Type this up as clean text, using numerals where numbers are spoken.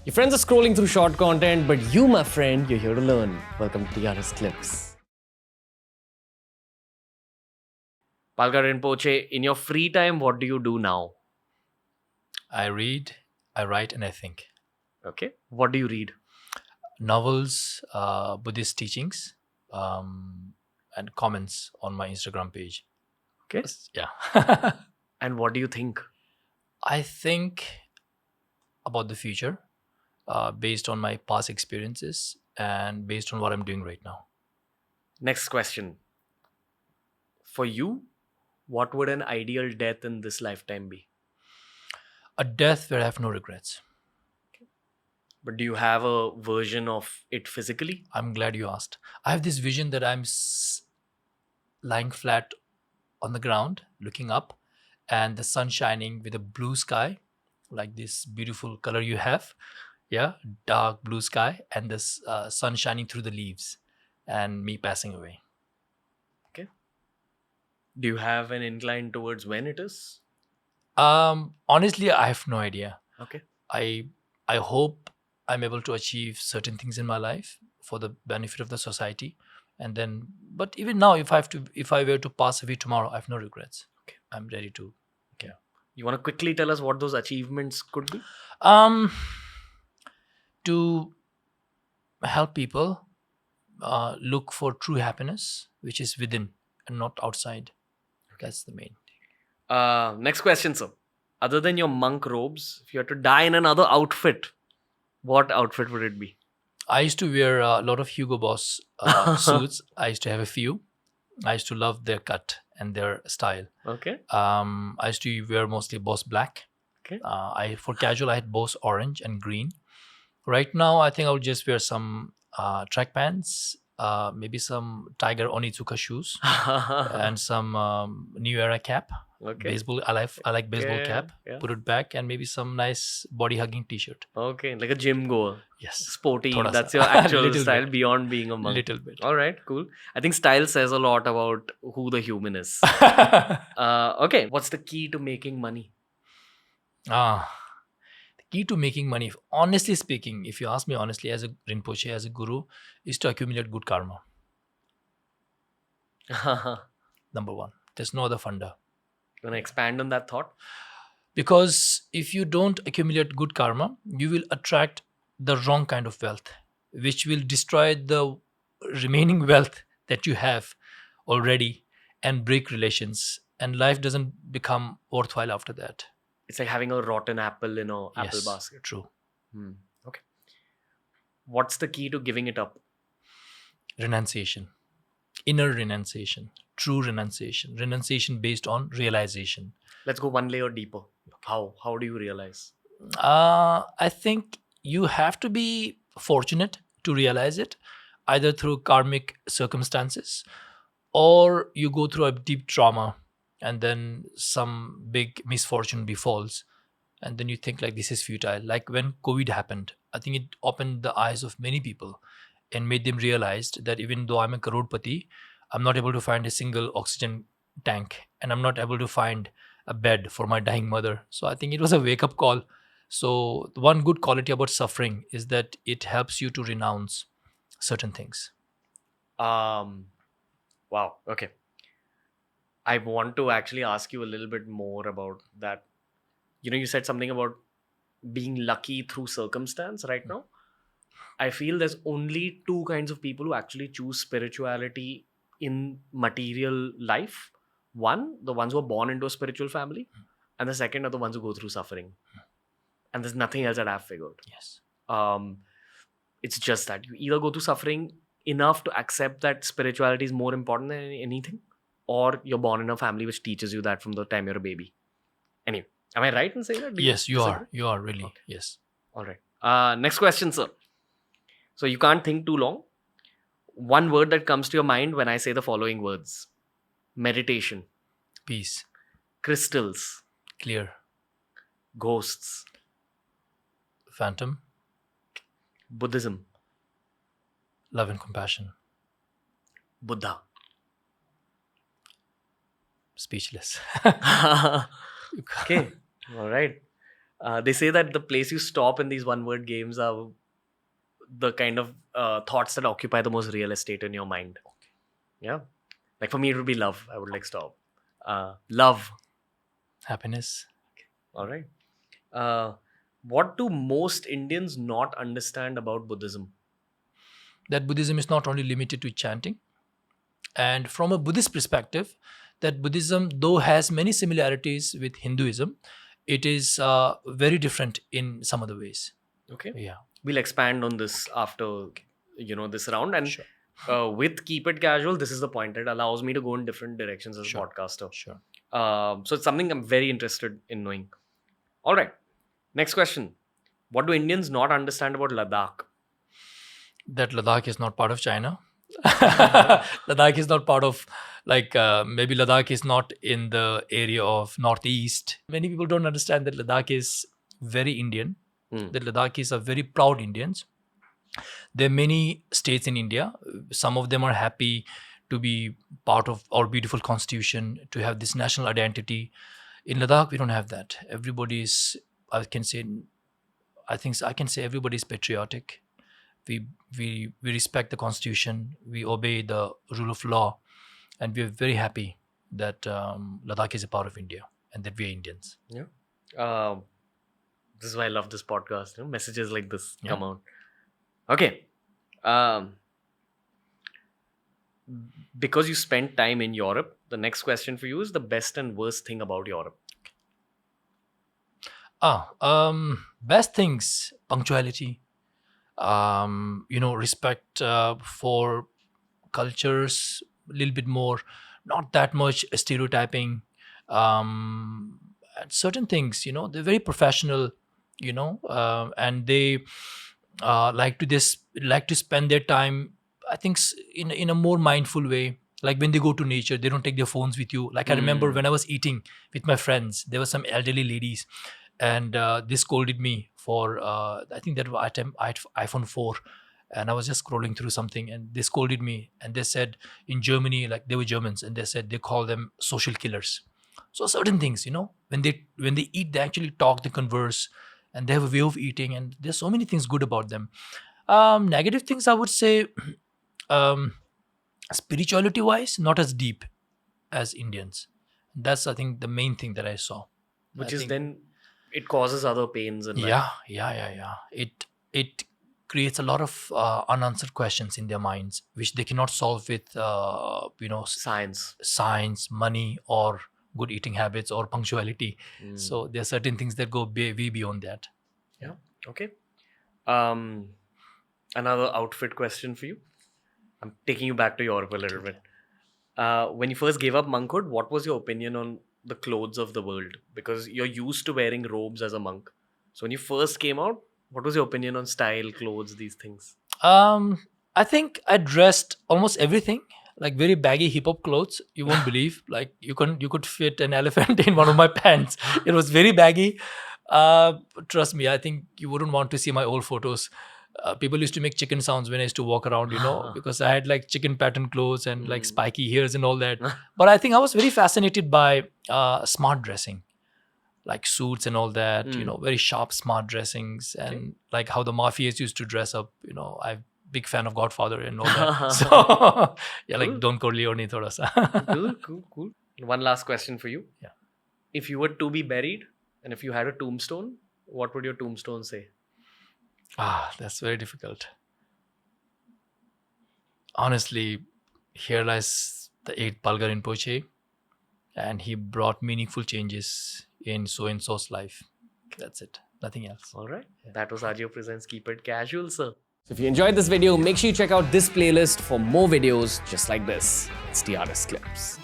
Your friends are scrolling through short content, but you, my friend, you're here to learn. Welcome to TRS Clips. Palga Rinpoche, in your free time, what do you do now? I read, I write, and I think. Okay. What do you read? Novels, Buddhist teachings, and comments on my Instagram page. Okay. Yeah. And what do you think? I think about the future based on my past experiences and based on what I'm doing right now. Next question. For you, what would an ideal death in this lifetime be? A death where I have no regrets. But do you have a version of it physically? I'm glad you asked. I have this vision that I'm lying flat on the ground, looking up, and the sun shining with a blue sky, like this beautiful color you have. Yeah, dark blue sky, and this sun shining through the leaves, and me passing away. Okay. Do you have an incline towards when it is? Honestly, I have no idea. Okay. I hope I'm able to achieve certain things in my life for the benefit of the society, and then. But even now, if I were to pass away tomorrow, I have no regrets. Okay. I'm ready to. Okay. You want to quickly tell us what those achievements could be? To help people look for true happiness, which is within and not outside. That's the main thing. Next question, sir. Other than your monk robes, if you had to die in another outfit, what outfit would it be? I used to wear a lot of Hugo Boss suits. I used to have a few. I used to love their cut and their style. Okay. I used to wear mostly Boss black. Okay. For casual, I had Boss orange and green. Right now, I think I would just wear some track pants, maybe some Tiger Onitsuka shoes, and some New Era cap. Okay. Baseball. I like baseball Yeah, cap. yeah. Put it back, and maybe some nice body hugging T-shirt. Okay. Like a gym goer. Yes. Sporty. Thoda That's sa. your actual Little style bit. beyond being a monk. Little bit. All right. Cool. I think style says a lot about who the human is. Okay. What's the key to making money? The key to making money, honestly speaking, if you ask me honestly, as a Rinpoche, as a guru, is to accumulate good karma. Number one. There's no other funda. You want to expand on that thought? Because if you don't accumulate good karma, you will attract the wrong kind of wealth, which will destroy the remaining wealth that you have already and break relations. And life doesn't become worthwhile after that. It's like having a rotten apple in a apple Yes, basket. true. Okay. What's the key to giving it up? Renunciation. Inner renunciation. True renunciation. Renunciation based on realization. Let's go one layer deeper. How do you realize? I think you have to be fortunate to realize it, either through karmic circumstances or you go through a deep trauma and then some big misfortune befalls and then you think like this is futile. Like when COVID happened, I think it opened the eyes of many people and made them realize that even though I'm a crorepati, I'm not able to find a single oxygen tank and I'm not able to find a bed for my dying mother. So I think it was a wake up call. So the one good quality about suffering is that it helps you to renounce certain things. Wow. Okay. I want to actually ask you a little bit more about that. You said something about being lucky through circumstance right now. I feel there's only two kinds of people who actually choose spirituality in material life. One, the ones who are born into a spiritual family, and the second are the ones who go through suffering. And there's nothing else that I've figured. Yes. It's just that you either go through suffering enough to accept that spirituality is more important than anything, or you're born in a family which teaches you that from the time you're a baby. Anyway, am I right in saying that? Yes, you are. You are really. Okay. Yes. All right. Next question, sir. So you can't think too long. One word that comes to your mind when I say the following words: meditation, peace, crystals, clear, ghosts, phantom, Buddhism, love and compassion, Buddha. Speechless. Okay. All right. They say that the place you stop in these one-word games are the kind of thoughts that occupy the most real estate in your mind. Yeah. Like for me, it would be love. I would like stop. Love. Happiness. All right. What do most Indians not understand about Buddhism? That Buddhism is not only limited to chanting. And from a Buddhist perspective, that Buddhism, though has many similarities with Hinduism, it is very different in some other ways. Okay. Yeah. We'll expand on this after this round. And Sure. with Keep It Casual, this is the point. It allows me to go in different directions as a Sure. podcaster. Sure. So it's something I'm very interested in knowing. All right. Next question. What do Indians not understand about Ladakh? That Ladakh is not part of China. Ladakh is not part of, maybe Ladakh is not in the area of Northeast. Many people don't understand that Ladakh is very Indian. That Ladakh are very proud Indians. There are many states in India. Some of them are happy to be part of our beautiful constitution, to have this national identity. In Ladakh, we don't have that. Everybody is, I can say everybody is patriotic. We respect the constitution. We obey the rule of law, and we are very happy that Ladakh is a part of India and that we are Indians. Yeah. This is why I love this podcast. Messages like this Yeah. come out. Okay. Because you spent time in Europe, the next question for you is the best and worst thing about Europe. Best things: punctuality, respect for cultures, a little bit more, not that much stereotyping, and certain things, they're very professional, and they like to spend their time, I think, in a more mindful way. Like when they go to nature, they don't take their phones with you. Like I remember when I was eating with my friends, there were some elderly ladies, and they scolded me for I think that was iPhone 4, and I was just scrolling through something, and they scolded me, and they said in Germany, like they were Germans, and they said they call them social killers. So certain things, when they eat, they actually talk, they converse, and they have a way of eating, and there's so many things good about them. Negative things, I would say, spirituality wise, not as deep as Indians. That's, I think, the main thing that I saw. Which I is think- then it causes other pains in life. Yeah. It creates a lot of unanswered questions in their minds, which they cannot solve with science, money, or good eating habits, or punctuality. So there are certain things that go way beyond that. Yeah. Okay. Another outfit question for you. I'm taking you back to Europe a little bit. When you first gave up monkhood, what was your opinion on the clothes of the world? Because you're used to wearing robes as a monk. So when you first came out, what was your opinion on style, clothes, these things? I think I dressed almost everything, like very baggy hip hop clothes. You won't believe, like you could fit an elephant in one of my pants. It was very baggy. Trust me, I think you wouldn't want to see my old photos. People used to make chicken sounds when I used to walk around, because I had like chicken pattern clothes and like spiky hairs and all that. But I think I was very fascinated by smart dressing, like suits and all that, very sharp, smart dressings, and like how the mafias used to dress up. I'm big fan of Godfather and all that. So yeah, like Don Corleone thoda sa. Cool. One last question for you. Yeah. If you were to be buried and if you had a tombstone, what would your tombstone say? That's very difficult. Honestly, here lies the 8th Palga Rinpoche, and he brought meaningful changes in so-and-so's life. That's it. Nothing else. All right. That was Ajio Presents Keep It Casual, sir. So if you enjoyed this video, make sure you check out this playlist for more videos just like this. It's TRS Clips.